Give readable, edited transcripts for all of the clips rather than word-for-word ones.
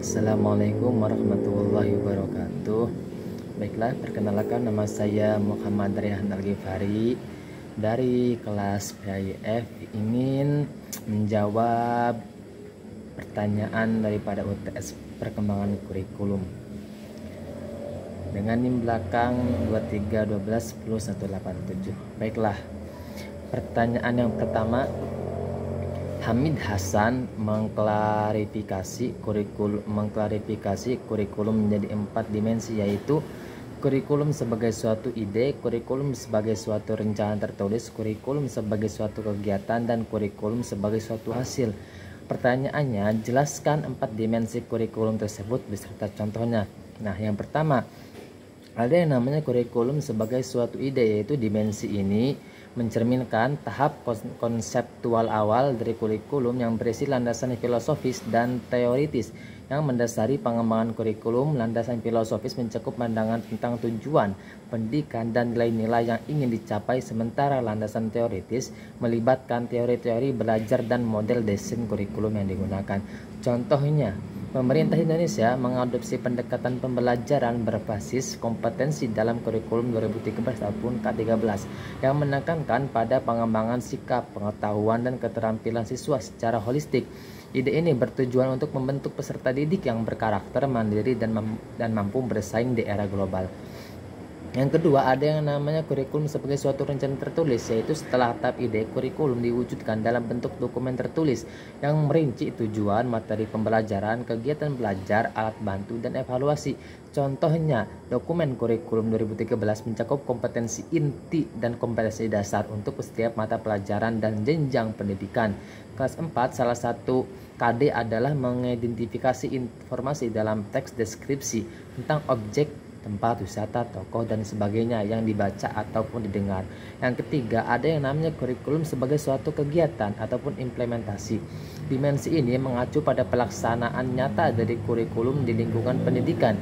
Assalamualaikum warahmatullahi wabarakatuh. Baiklah, perkenalkan nama saya Muhammad Rihan Al-Ghifari dari kelas PAIF, ingin menjawab pertanyaan daripada UTS perkembangan kurikulum dengan NIM belakang 23121087. Baiklah, pertanyaan yang pertama, Hamid Hasan mengklarifikasi kurikulum menjadi 4 dimensi, yaitu kurikulum sebagai suatu ide, kurikulum sebagai suatu rencana tertulis, kurikulum sebagai suatu kegiatan, dan kurikulum sebagai suatu hasil. Pertanyaannya, jelaskan 4 dimensi kurikulum tersebut beserta contohnya. Nah, yang pertama, ada yang namanya kurikulum sebagai suatu ide, yaitu dimensi ini mencerminkan tahap konseptual awal dari kurikulum yang berisi landasan filosofis dan teoritis yang mendasari pengembangan kurikulum. Landasan filosofis mencakup pandangan tentang tujuan pendidikan dan nilai-nilai yang ingin dicapai, sementara landasan teoritis melibatkan teori-teori belajar dan model desain kurikulum yang digunakan. Contohnya, pemerintah Indonesia mengadopsi pendekatan pembelajaran berbasis kompetensi dalam kurikulum 2013 tahun ke-13 yang menekankan pada pengembangan sikap, pengetahuan, dan keterampilan siswa secara holistik. Ide ini bertujuan untuk membentuk peserta didik yang berkarakter mandiri dan mampu bersaing di era global. Yang kedua, ada yang namanya kurikulum sebagai suatu rencana tertulis, yaitu setelah tahap ide, kurikulum diwujudkan dalam bentuk dokumen tertulis yang merinci tujuan, materi pembelajaran, kegiatan belajar, alat bantu, dan evaluasi. Contohnya, dokumen kurikulum 2013 mencakup kompetensi inti dan kompetensi dasar untuk setiap mata pelajaran dan jenjang pendidikan. Kelas 4, salah satu KD adalah mengidentifikasi informasi dalam teks deskripsi tentang objek, tempat wisata, tokoh, dan sebagainya yang dibaca ataupun didengar. Yang ketiga, ada yang namanya kurikulum sebagai suatu kegiatan ataupun implementasi. Dimensi ini mengacu pada pelaksanaan nyata dari kurikulum di lingkungan pendidikan.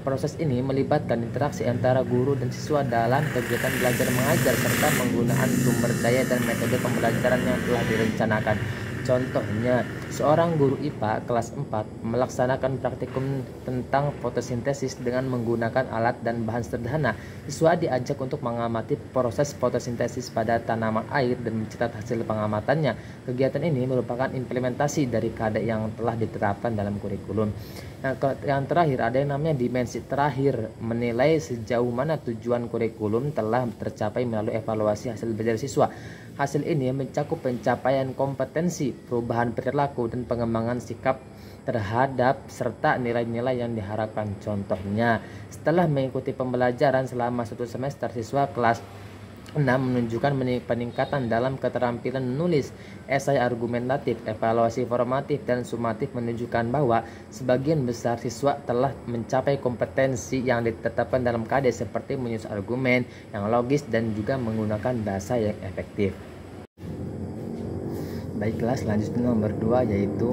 Proses ini melibatkan interaksi antara guru dan siswa dalam kegiatan belajar mengajar serta penggunaan sumber daya dan metode pembelajaran yang telah direncanakan. Contohnya, seorang guru IPA kelas 4 melaksanakan praktikum tentang fotosintesis dengan menggunakan alat dan bahan sederhana. Siswa diajak untuk mengamati proses fotosintesis pada tanaman air dan mencatat hasil pengamatannya. Kegiatan ini merupakan implementasi dari KD yang telah diterapkan dalam kurikulum. Yang terakhir, ada yang namanya dimensi terakhir, menilai sejauh mana tujuan kurikulum telah tercapai melalui evaluasi hasil belajar siswa. Hasil ini mencakup pencapaian kompetensi, perubahan perilaku, dan pengembangan sikap terhadap serta nilai-nilai yang diharapkan. Contohnya, setelah mengikuti pembelajaran selama 1 semester, siswa kelas 6 menunjukkan peningkatan dalam keterampilan menulis, esai argumentatif, evaluasi formatif, dan sumatif menunjukkan bahwa sebagian besar siswa telah mencapai kompetensi yang ditetapkan dalam KD seperti menyusun argumen yang logis dan juga menggunakan bahasa yang efektif. Baiklah, selanjutnya nomor 2, yaitu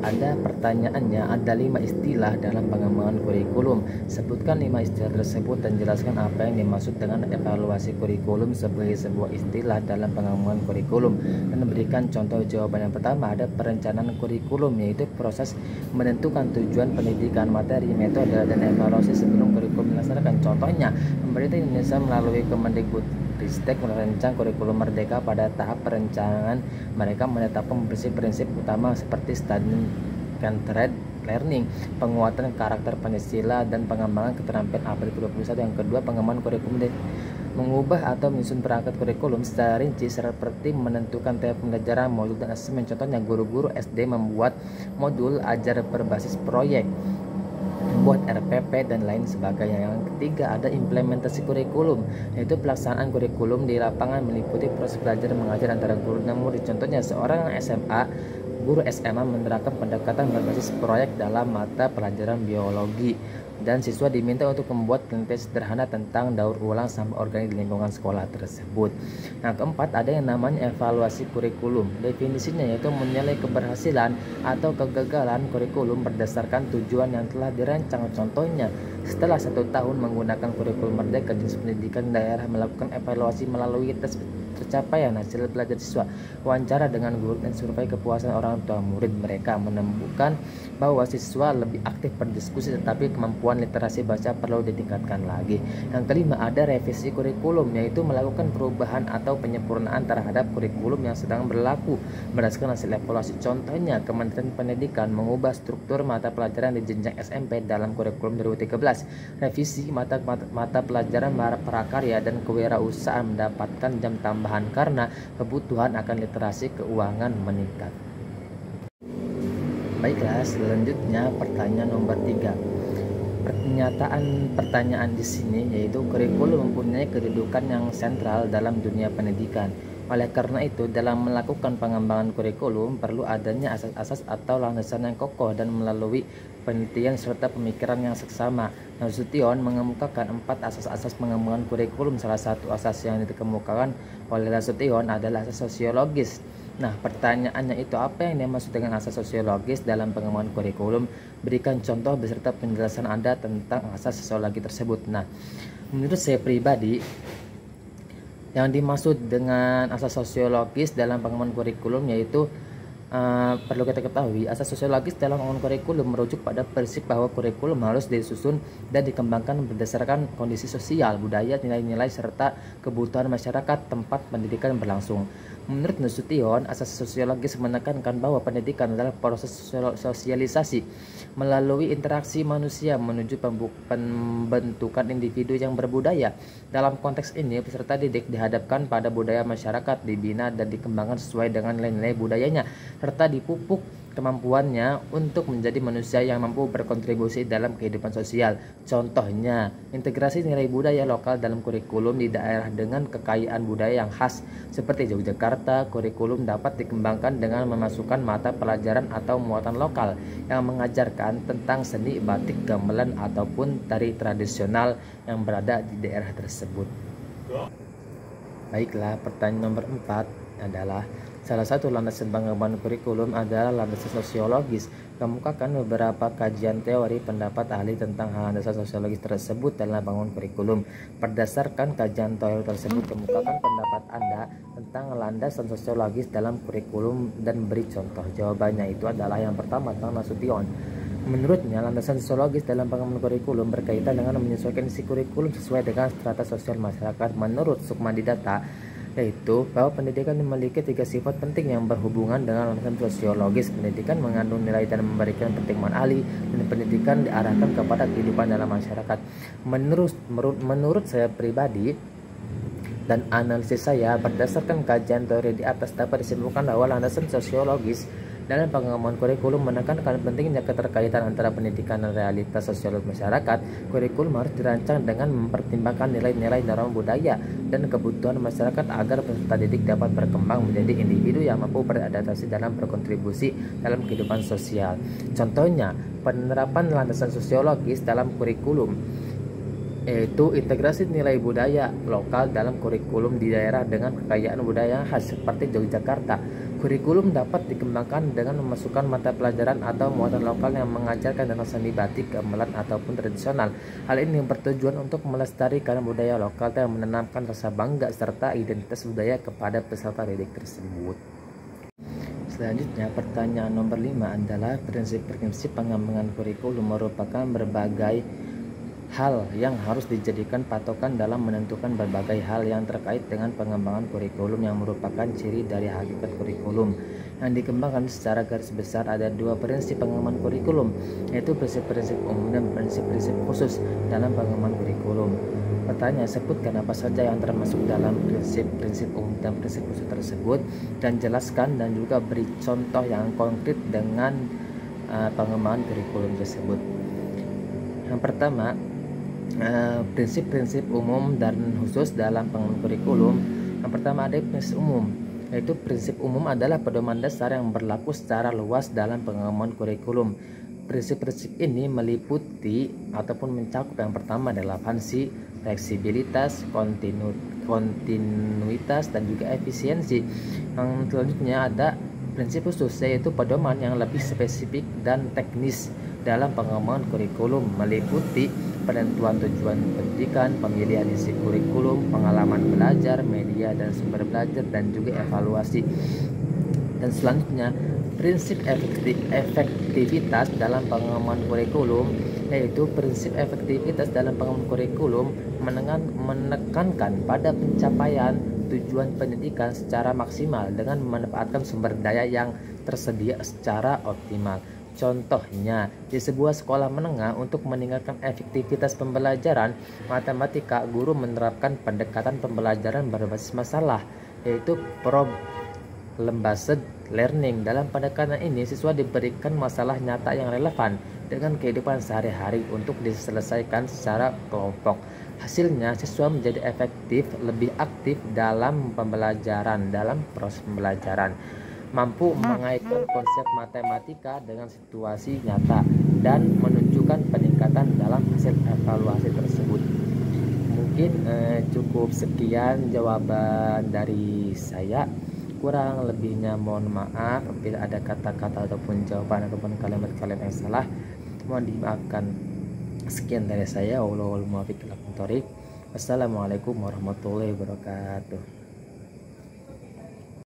ada pertanyaannya, ada 5 istilah dalam pengembangan kurikulum. Sebutkan 5 istilah tersebut dan jelaskan apa yang dimaksud dengan evaluasi kurikulum sebagai sebuah istilah dalam pengembangan kurikulum, dan berikan contoh jawaban. Yang pertama, ada perencanaan kurikulum, yaitu proses menentukan tujuan pendidikan, materi, metode, dan evaluasi sebelum kurikulum dilaksanakan. Contohnya, pemerintah Indonesia melalui Kemendikbudristek merancang kurikulum merdeka. Pada tahap perencanaan, mereka menetapkan prinsip-prinsip utama seperti student-centered learning, penguatan karakter Pancasila, dan pengembangan keterampilan abad ke-21. Yang kedua, pengembangan kurikulum mengubah atau menyusun perangkat kurikulum secara rinci seperti menentukan tahap pembelajaran, modul, dan asesmen. Contohnya, guru-guru SD membuat modul ajar berbasis proyek, membuat RPP, dan lain sebagainya. Yang ketiga, ada implementasi kurikulum, yaitu pelaksanaan kurikulum di lapangan meliputi proses belajar mengajar antara guru dan murid. Contohnya, guru SMA menerapkan pendekatan berbasis proyek dalam mata pelajaran biologi, dan siswa diminta untuk membuat penelitian sederhana tentang daur ulang sampah organik di lingkungan sekolah tersebut. Yang keempat, ada yang namanya evaluasi kurikulum. Definisinya yaitu menilai keberhasilan atau kegagalan kurikulum berdasarkan tujuan yang telah dirancang. Contohnya, setelah 1 tahun menggunakan kurikulum merdeka, Dinas Pendidikan Daerah melakukan evaluasi melalui tes pencapaian hasil belajar siswa. Wawancara dengan guru dan survei kepuasan orang tua murid mereka menemukan bahwa siswa lebih aktif berdiskusi, tetapi kemampuan literasi baca perlu ditingkatkan lagi. Yang kelima, ada revisi kurikulum, yaitu melakukan perubahan atau penyempurnaan terhadap kurikulum yang sedang berlaku berdasarkan hasil evaluasi. Contohnya, Kementerian Pendidikan mengubah struktur mata pelajaran di jenjang SMP dalam kurikulum 2013. Revisi mata pelajaran prakarya dan kewirausahaan mendapatkan jam tambahan karena kebutuhan akan literasi keuangan meningkat. Baiklah, selanjutnya pertanyaan nomor 3. Pertanyaan di sini yaitu kurikulum mempunyai kedudukan yang sentral dalam dunia pendidikan. Oleh karena itu, dalam melakukan pengembangan kurikulum perlu adanya asas-asas atau landasan yang kokoh dan melalui penelitian serta pemikiran yang seksama. Nasution mengemukakan 4 asas-asas pengembangan kurikulum. Salah satu asas yang dikemukakan oleh Nasution adalah asas sosiologis. Nah, pertanyaannya itu apa yang dimaksud dengan asas sosiologis dalam pengembangan kurikulum? Berikan contoh beserta penjelasan Anda tentang asas sosiologi tersebut. Nah, menurut saya pribadi, yang dimaksud dengan asas sosiologis dalam pengembangan kurikulum yaitu perlu kita ketahui, asas sosiologis dalam pengembangan kurikulum merujuk pada prinsip bahwa kurikulum harus disusun dan dikembangkan berdasarkan kondisi sosial, budaya, nilai-nilai, serta kebutuhan masyarakat tempat pendidikan berlangsung. Menurut Nasution, asas sosiologis menekankan bahwa pendidikan adalah proses sosialisasi melalui interaksi manusia menuju pembentukan individu yang berbudaya. Dalam konteks ini, peserta didik dihadapkan pada budaya masyarakat, dibina dan dikembangkan sesuai dengan nilai-nilai budayanya, serta dipupuk kemampuannya untuk menjadi manusia yang mampu berkontribusi dalam kehidupan sosial. Contohnya, integrasi nilai budaya lokal dalam kurikulum di daerah dengan kekayaan budaya yang khas. Seperti Yogyakarta, kurikulum dapat dikembangkan dengan memasukkan mata pelajaran atau muatan lokal yang mengajarkan tentang seni batik, gamelan, ataupun tari tradisional yang berada di daerah tersebut. Baiklah, pertanyaan nomor 4 adalah salah satu landasan pengembangan kurikulum adalah landasan sosiologis. Kemukakan beberapa kajian teori pendapat ahli tentang landasan sosiologis tersebut dalam bangun kurikulum. Berdasarkan kajian teori tersebut, kemukakan pendapat Anda tentang landasan sosiologis dalam kurikulum dan beri contoh. Jawabannya itu adalah yang pertama tentang Nasution. Menurutnya, landasan sosiologis dalam pengembangan kurikulum berkaitan dengan menyesuaikan isi kurikulum sesuai dengan strata sosial masyarakat. Menurut Sukmadidata, yaitu bahwa pendidikan memiliki 3 sifat penting yang berhubungan dengan landasan sosiologis. Pendidikan mengandung nilai dan memberikan pertimbangan ahli, dan pendidikan diarahkan kepada kehidupan dalam masyarakat. Menurut saya pribadi dan analisis saya, berdasarkan kajian teori di atas dapat disimpulkan bahwa landasan sosiologis dalam pengembangan kurikulum menekankan pentingnya keterkaitan antara pendidikan dan realitas sosiologis masyarakat. Kurikulum harus dirancang dengan mempertimbangkan nilai-nilai norma budaya dan kebutuhan masyarakat agar peserta didik dapat berkembang menjadi individu yang mampu beradaptasi dalam berkontribusi dalam kehidupan sosial. Contohnya, penerapan landasan sosiologis dalam kurikulum yaitu integrasi nilai budaya lokal dalam kurikulum di daerah dengan kekayaan budaya khas seperti Yogyakarta. Kurikulum dapat dikembangkan dengan memasukkan mata pelajaran atau muatan lokal yang mengajarkan tentang seni batik, gamelan, ataupun tradisional. Hal ini bertujuan untuk melestarikan budaya lokal dan menanamkan rasa bangga serta identitas budaya kepada peserta didik tersebut. Selanjutnya, pertanyaan nomor 5 adalah prinsip-prinsip pengembangan kurikulum merupakan berbagai hal yang harus dijadikan patokan dalam menentukan berbagai hal yang terkait dengan pengembangan kurikulum yang merupakan ciri dari hakikat kurikulum. Yang dikembangkan secara garis besar ada 2 prinsip pengembangan kurikulum, yaitu prinsip-prinsip umum dan prinsip-prinsip khusus dalam pengembangan kurikulum. Pertanyaan, sebutkan apa saja yang termasuk dalam prinsip-prinsip umum dan prinsip khusus tersebut, dan jelaskan dan juga beri contoh yang konkret dengan pengembangan kurikulum tersebut. Yang pertama, prinsip-prinsip umum dan khusus dalam pengembangan kurikulum. Yang pertama ada prinsip umum, yaitu prinsip umum adalah pedoman dasar yang berlaku secara luas dalam pengembangan kurikulum. Prinsip-prinsip ini meliputi ataupun mencakup yang pertama adalah funksi, fleksibilitas, kontinuitas, dan juga efisiensi. Yang selanjutnya ada prinsip khusus, yaitu pedoman yang lebih spesifik dan teknis. dalam pengembangan kurikulum meliputi penentuan tujuan pendidikan, pemilihan isi kurikulum, pengalaman belajar, media dan sumber belajar, dan juga evaluasi. Dan selanjutnya, prinsip efektivitas dalam pengembangan kurikulum, yaitu prinsip efektivitas dalam pengembangan kurikulum menekankan pada pencapaian tujuan pendidikan secara maksimal dengan memanfaatkan sumber daya yang tersedia secara optimal. Contohnya, di sebuah sekolah menengah, untuk meningkatkan efektivitas pembelajaran matematika, guru menerapkan pendekatan pembelajaran berbasis masalah, yaitu problem-based learning. Dalam pendekatan ini, siswa diberikan masalah nyata yang relevan dengan kehidupan sehari-hari untuk diselesaikan secara kelompok. Hasilnya, siswa menjadi efektif, lebih aktif dalam pembelajaran, dalam proses pembelajaran, mampu mengaitkan konsep matematika dengan situasi nyata, dan menunjukkan peningkatan dalam hasil evaluasi tersebut. Mungkin cukup sekian jawaban dari saya. Kurang lebihnya mohon maaf apabila ada kata-kata ataupun jawaban ataupun kalimat-kalimat yang salah, mohon dimaafkan. Sekian dari saya. Wassalamualaikum warahmatullahi wabarakatuh.